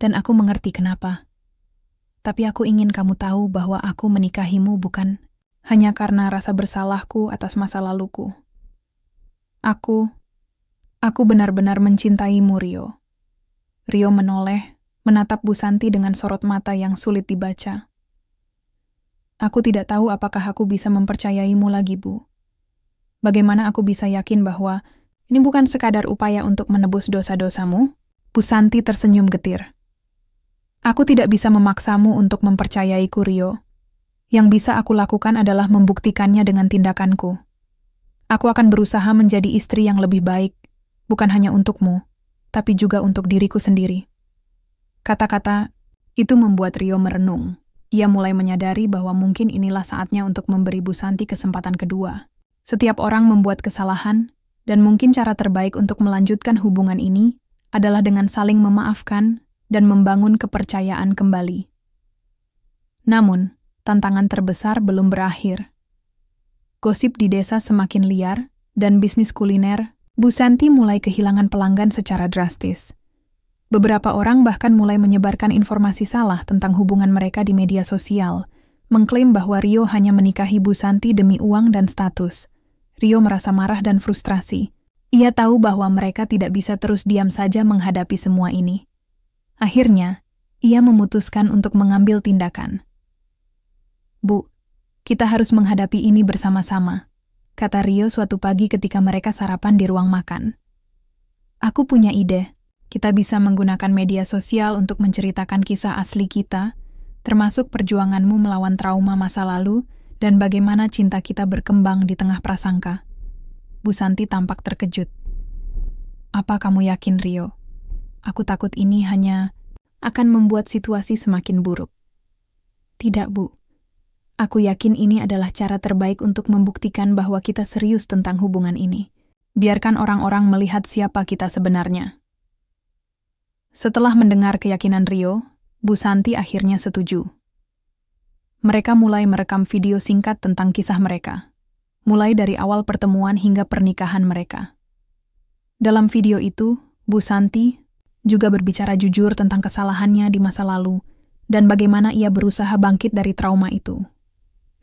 "Dan aku mengerti kenapa. Tapi aku ingin kamu tahu bahwa aku menikahimu bukan hanya karena rasa bersalahku atas masa laluku. Aku benar-benar mencintaimu, Rio." Rio menoleh, menatap Bu Santi dengan sorot mata yang sulit dibaca. "Aku tidak tahu apakah aku bisa mempercayaimu lagi, Bu. Bagaimana aku bisa yakin bahwa ini bukan sekadar upaya untuk menebus dosa-dosamu?" Bu Santi tersenyum getir. "Aku tidak bisa memaksamu untuk mempercayaiku, Rio. Yang bisa aku lakukan adalah membuktikannya dengan tindakanku. Aku akan berusaha menjadi istri yang lebih baik, bukan hanya untukmu, tapi juga untuk diriku sendiri." Kata-kata itu membuat Rio merenung. Ia mulai menyadari bahwa mungkin inilah saatnya untuk memberi Bu Santi kesempatan kedua. Setiap orang membuat kesalahan, dan mungkin cara terbaik untuk melanjutkan hubungan ini adalah dengan saling memaafkan dan membangun kepercayaan kembali. Namun, tantangan terbesar belum berakhir. Gosip di desa semakin liar, dan bisnis kuliner Bu Santi mulai kehilangan pelanggan secara drastis. Beberapa orang bahkan mulai menyebarkan informasi salah tentang hubungan mereka di media sosial, mengklaim bahwa Rio hanya menikahi Bu Santi demi uang dan status. Rio merasa marah dan frustrasi. Ia tahu bahwa mereka tidak bisa terus diam saja menghadapi semua ini. Akhirnya, ia memutuskan untuk mengambil tindakan. "Bu, kita harus menghadapi ini bersama-sama," kata Rio suatu pagi ketika mereka sarapan di ruang makan. "Aku punya ide. Kita bisa menggunakan media sosial untuk menceritakan kisah asli kita, termasuk perjuanganmu melawan trauma masa lalu dan bagaimana cinta kita berkembang di tengah prasangka." Bu Santi tampak terkejut. "Apa kamu yakin, Rio? Aku takut ini hanya akan membuat situasi semakin buruk." "Tidak, Bu. Aku yakin ini adalah cara terbaik untuk membuktikan bahwa kita serius tentang hubungan ini. Biarkan orang-orang melihat siapa kita sebenarnya." Setelah mendengar keyakinan Rio, Bu Santi akhirnya setuju. Mereka mulai merekam video singkat tentang kisah mereka, mulai dari awal pertemuan hingga pernikahan mereka. Dalam video itu, Bu Santi juga berbicara jujur tentang kesalahannya di masa lalu dan bagaimana ia berusaha bangkit dari trauma itu.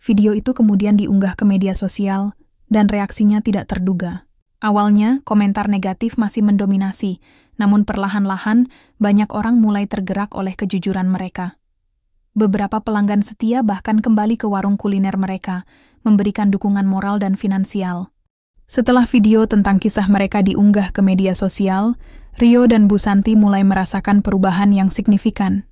Video itu kemudian diunggah ke media sosial dan reaksinya tidak terduga. Awalnya, komentar negatif masih mendominasi, namun perlahan-lahan banyak orang mulai tergerak oleh kejujuran mereka. Beberapa pelanggan setia bahkan kembali ke warung kuliner mereka, memberikan dukungan moral dan finansial. Setelah video tentang kisah mereka diunggah ke media sosial, Rio dan Bu Santi mulai merasakan perubahan yang signifikan.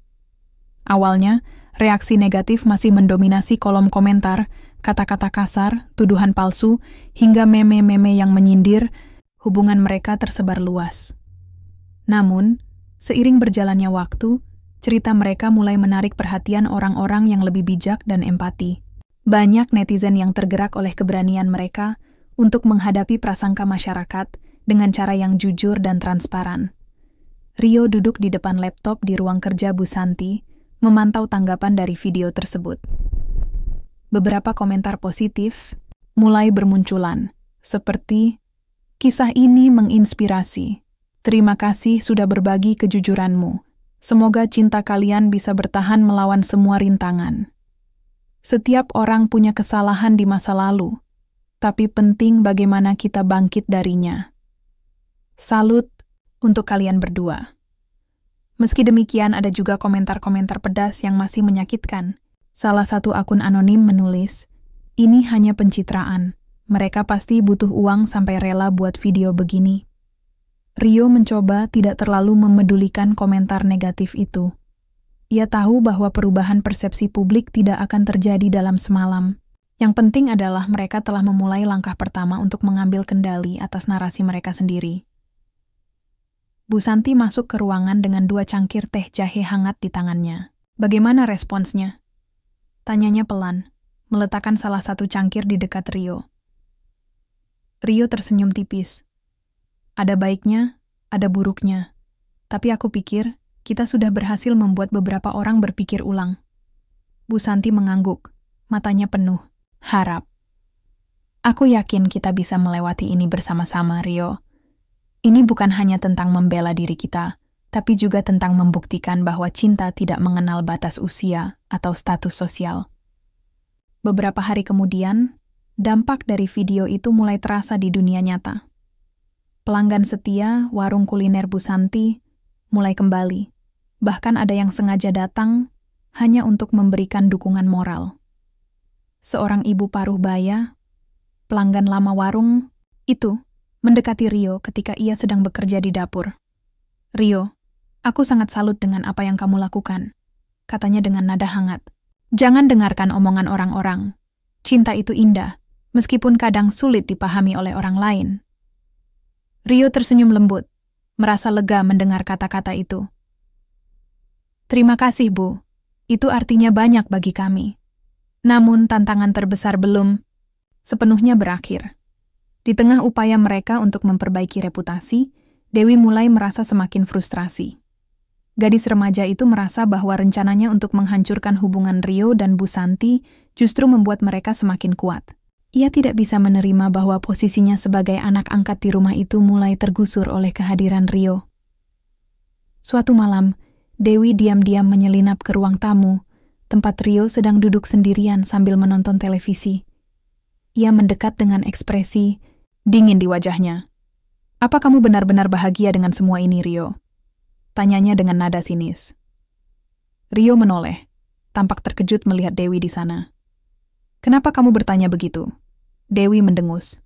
Awalnya, reaksi negatif masih mendominasi kolom komentar, kata-kata kasar, tuduhan palsu, hingga meme-meme yang menyindir. Hubungan mereka tersebar luas. Namun, seiring berjalannya waktu, cerita mereka mulai menarik perhatian orang-orang yang lebih bijak dan empati. Banyak netizen yang tergerak oleh keberanian mereka untuk menghadapi prasangka masyarakat dengan cara yang jujur dan transparan. Rio duduk di depan laptop di ruang kerja Bu Santi, memantau tanggapan dari video tersebut. Beberapa komentar positif mulai bermunculan, seperti, "Kisah ini menginspirasi. Terima kasih sudah berbagi kejujuranmu. Semoga cinta kalian bisa bertahan melawan semua rintangan. Setiap orang punya kesalahan di masa lalu, tapi penting bagaimana kita bangkit darinya. Salut untuk kalian berdua." Meski demikian, ada juga komentar-komentar pedas yang masih menyakitkan. Salah satu akun anonim menulis, "Ini hanya pencitraan. Mereka pasti butuh uang sampai rela buat video begini." Rio mencoba tidak terlalu memedulikan komentar negatif itu. Ia tahu bahwa perubahan persepsi publik tidak akan terjadi dalam semalam. Yang penting adalah mereka telah memulai langkah pertama untuk mengambil kendali atas narasi mereka sendiri. Bu Santi masuk ke ruangan dengan 2 cangkir teh jahe hangat di tangannya. "Bagaimana responsnya?" tanyanya pelan, meletakkan salah satu cangkir di dekat Rio. Rio tersenyum tipis. "Ada baiknya, ada buruknya. Tapi aku pikir kita sudah berhasil membuat beberapa orang berpikir ulang." Bu Santi mengangguk, matanya penuh harap. "Aku yakin kita bisa melewati ini bersama-sama, Rio. Ini bukan hanya tentang membela diri kita, tapi juga tentang membuktikan bahwa cinta tidak mengenal batas usia atau status sosial." Beberapa hari kemudian, dampak dari video itu mulai terasa di dunia nyata. Pelanggan setia warung kuliner Bu Santi mulai kembali. Bahkan ada yang sengaja datang hanya untuk memberikan dukungan moral. Seorang ibu paruh baya, pelanggan lama warung itu, mendekati Rio ketika ia sedang bekerja di dapur. "Rio, aku sangat salut dengan apa yang kamu lakukan," katanya dengan nada hangat. "Jangan dengarkan omongan orang-orang. Cinta itu indah, meskipun kadang sulit dipahami oleh orang lain." Rio tersenyum lembut, merasa lega mendengar kata-kata itu. "Terima kasih, Bu. Itu artinya banyak bagi kami. Namun tantangan terbesar belum sepenuhnya berakhir." Di tengah upaya mereka untuk memperbaiki reputasi, Dewi mulai merasa semakin frustrasi. Gadis remaja itu merasa bahwa rencananya untuk menghancurkan hubungan Rio dan Bu Santi justru membuat mereka semakin kuat. Ia tidak bisa menerima bahwa posisinya sebagai anak angkat di rumah itu mulai tergusur oleh kehadiran Rio. Suatu malam, Dewi diam-diam menyelinap ke ruang tamu, tempat Rio sedang duduk sendirian sambil menonton televisi. Ia mendekat dengan ekspresi dingin di wajahnya. "Apa kamu benar-benar bahagia dengan semua ini, Rio?" tanyanya dengan nada sinis. Rio menoleh, tampak terkejut melihat Dewi di sana. "Kenapa kamu bertanya begitu?" Dewi mendengus.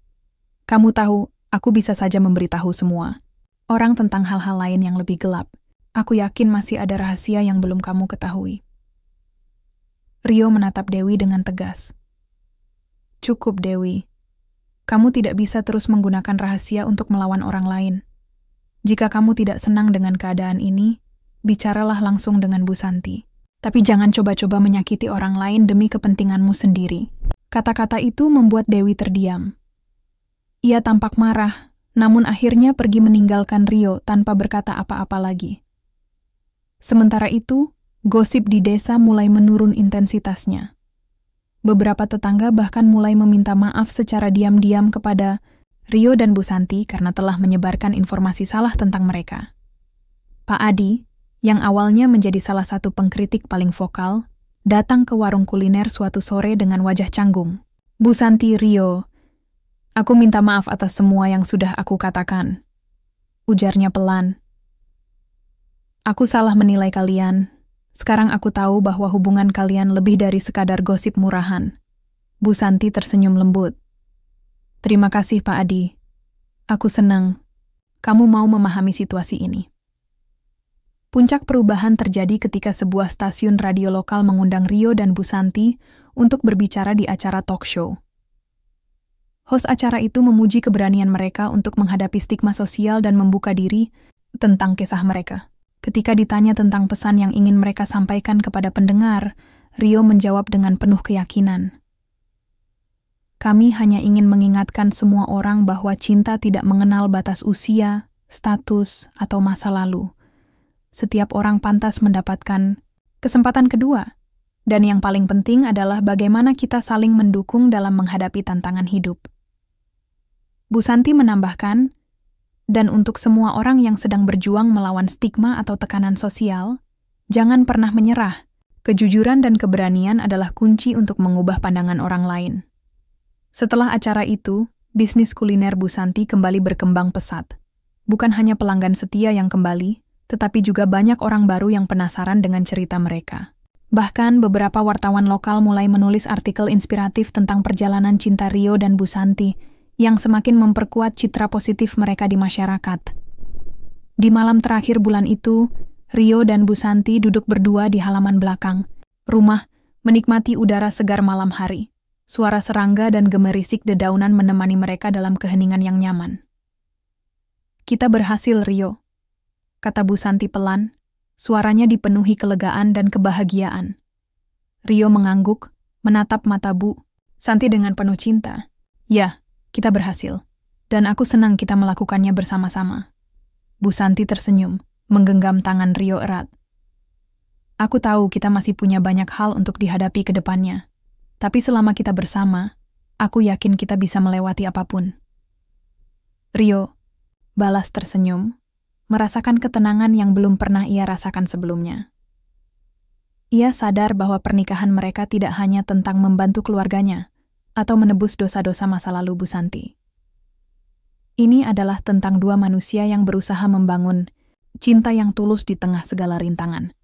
"Kamu tahu, aku bisa saja memberitahu semua orang tentang hal-hal lain yang lebih gelap. Aku yakin masih ada rahasia yang belum kamu ketahui." Rio menatap Dewi dengan tegas. "Cukup, Dewi. Kamu tidak bisa terus menggunakan rahasia untuk melawan orang lain. Jika kamu tidak senang dengan keadaan ini, bicaralah langsung dengan Bu Santi. Tapi jangan coba-coba menyakiti orang lain demi kepentinganmu sendiri." Kata-kata itu membuat Dewi terdiam. Ia tampak marah, namun akhirnya pergi meninggalkan Rio tanpa berkata apa-apa lagi. Sementara itu, gosip di desa mulai menurun intensitasnya. Beberapa tetangga bahkan mulai meminta maaf secara diam-diam kepada Rio dan Bu Santi karena telah menyebarkan informasi salah tentang mereka. Pak Adi, yang awalnya menjadi salah satu pengkritik paling vokal, datang ke warung kuliner suatu sore dengan wajah canggung. Bu Santi, Rio, aku minta maaf atas semua yang sudah aku katakan. Ujarnya pelan. Aku salah menilai kalian. Sekarang aku tahu bahwa hubungan kalian lebih dari sekadar gosip murahan. Bu Santi tersenyum lembut. Terima kasih, Pak Adi. Aku senang. Kamu mau memahami situasi ini. Puncak perubahan terjadi ketika sebuah stasiun radio lokal mengundang Rio dan Bu Santi untuk berbicara di acara talk show. Host acara itu memuji keberanian mereka untuk menghadapi stigma sosial dan membuka diri tentang kisah mereka. Ketika ditanya tentang pesan yang ingin mereka sampaikan kepada pendengar, Rio menjawab dengan penuh keyakinan. Kami hanya ingin mengingatkan semua orang bahwa cinta tidak mengenal batas usia, status, atau masa lalu. Setiap orang pantas mendapatkan kesempatan kedua. Dan yang paling penting adalah bagaimana kita saling mendukung dalam menghadapi tantangan hidup. Bu Santi menambahkan, dan untuk semua orang yang sedang berjuang melawan stigma atau tekanan sosial, jangan pernah menyerah. Kejujuran dan keberanian adalah kunci untuk mengubah pandangan orang lain. Setelah acara itu, bisnis kuliner Bu Santi kembali berkembang pesat. Bukan hanya pelanggan setia yang kembali, tetapi juga banyak orang baru yang penasaran dengan cerita mereka. Bahkan beberapa wartawan lokal mulai menulis artikel inspiratif tentang perjalanan cinta Rio dan Bu Santi, yang semakin memperkuat citra positif mereka di masyarakat. Di malam terakhir bulan itu, Rio dan Bu Santi duduk berdua di halaman belakang rumah, menikmati udara segar malam hari. Suara serangga dan gemerisik dedaunan menemani mereka dalam keheningan yang nyaman. Kita berhasil, Rio, kata Bu Santi pelan, suaranya dipenuhi kelegaan dan kebahagiaan. Rio mengangguk, menatap mata Bu Santi dengan penuh cinta. Ya, kita berhasil, dan aku senang kita melakukannya bersama-sama. Bu Santi tersenyum, menggenggam tangan Rio erat. Aku tahu kita masih punya banyak hal untuk dihadapi ke depannya, tapi selama kita bersama, aku yakin kita bisa melewati apapun. Rio, balas tersenyum, merasakan ketenangan yang belum pernah ia rasakan sebelumnya. Ia sadar bahwa pernikahan mereka tidak hanya tentang membantu keluarganya, atau menebus dosa-dosa masa lalu Bu Santi. Ini adalah tentang dua manusia yang berusaha membangun cinta yang tulus di tengah segala rintangan.